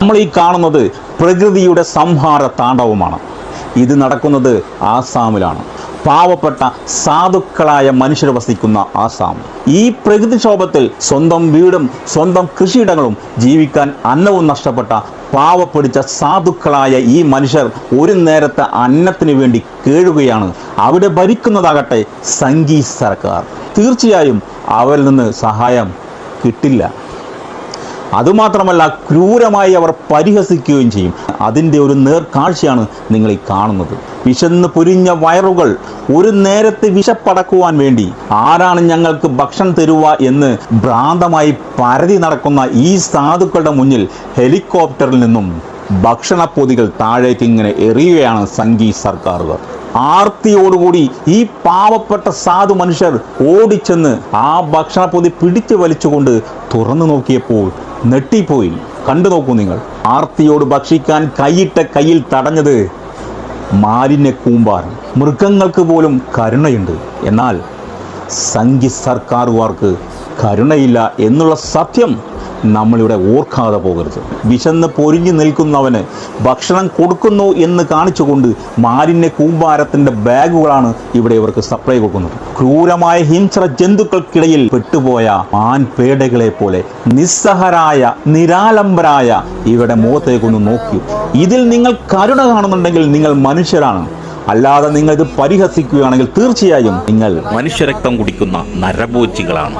നമ്മൾ ഈ കാണുന്നത് പ്രകൃതിയുടെ സംഹാര താണ്ഡവമാണ്. ഇത് നടക്കുന്നത് ആസാമിലാണ്. പാവപ്പെട്ട സാധുക്കളായ മനുഷ്യർ വസിക്കുന്ന ആസാം. ഈ പ്രകൃതിക്ഷോഭത്തിൽ സ്വന്തം വീടും സ്വന്തം കൃഷിയിടങ്ങളും ജീവിക്കാൻ അന്നവും നഷ്ടപ്പെട്ട പാവപ്പിടിച്ച സാധുക്കളായ ഈ മനുഷ്യർ ഒരു നേരത്തെ അന്നത്തിന് വേണ്ടി കേഴുകയാണ്. അവിടെ ഭരിക്കുന്നതാകട്ടെ സംഘി സർക്കാർ. തീർച്ചയായും അവരിൽ നിന്ന് സഹായം കിട്ടില്ല. അതുമാത്രമല്ല, ക്രൂരമായി അവർ പരിഹസിക്കുകയും ചെയ്യും. അതിൻ്റെ ഒരു നേർക്കാഴ്ചയാണ് നിങ്ങൾ ഈ കാണുന്നത്. വിശന്ന് പൊരിഞ്ഞ വയറുകൾ ഒരു നേരത്തെ വിശപ്പടക്കുവാൻ വേണ്ടി ആരാണ് ഞങ്ങൾക്ക് ഭക്ഷണം തരുക എന്ന് ഭ്രാന്തമായി പരതി നടക്കുന്ന ഈ സാധുക്കളുടെ മുന്നിൽ ഹെലികോപ്റ്ററിൽ നിന്നും ഭക്ഷണപ്പൊതികൾ താഴേക്ക് ഇങ്ങനെ എറിയുകയാണ് സംഘി സർക്കാരുകൾ. ആർത്തിയോടുകൂടി ഈ പാവപ്പെട്ട സാധു മനുഷ്യർ ഓടിച്ചെന്ന് ആ ഭക്ഷണപ്പൊതി പിടിച്ചു വലിച്ചുകൊണ്ട് തുറന്നു നോക്കിയപ്പോൾ നെട്ടിപ്പോയി. കണ്ടു നോക്കൂ നിങ്ങൾ. ആർത്തിയോട് ഭക്ഷിക്കാൻ കൈയിട്ട കയ്യിൽ തടഞ്ഞത് മാലിന്യ കൂമ്പാരം. മൃഗങ്ങൾക്ക് പോലും കരുണയുണ്ട്. എന്നാൽ സംഘി സർക്കാരുകാർക്ക് കരുണയില്ല എന്നുള്ള സത്യം നമ്മളിവിടെ ഓർക്കാതെ പോകരുത്. വിശന്ന് പൊരിഞ്ഞു നിൽക്കുന്നവന് ഭക്ഷണം കൊടുക്കുന്നു എന്ന് കാണിച്ചുകൊണ്ട് മാലിന്യ കൂമ്പാരത്തിൻ്റെ ബാഗുകളാണ് ഇവിടെ ഇവർക്ക് സപ്ലൈ കൊടുക്കുന്നത്. ക്രൂരമായ ഹിംസ്ര ജന്തുക്കൾക്കിടയിൽ പെട്ടുപോയ മാൻപേടകളെ പോലെ നിസ്സഹരായ നിരാലംബരായ ഇവരുടെ മുഖത്തേക്കൊന്ന് നോക്കൂ. ഇതിൽ നിങ്ങൾ കരുണ കാണുന്നുണ്ടെങ്കിൽ നിങ്ങൾ മനുഷ്യരാണ്. അല്ലാതെ നിങ്ങൾ ഇത് പരിഹസിക്കുകയാണെങ്കിൽ തീർച്ചയായും നിങ്ങൾ മനുഷ്യരക്തം കുടിക്കുന്ന നരഭോജികളാണ്.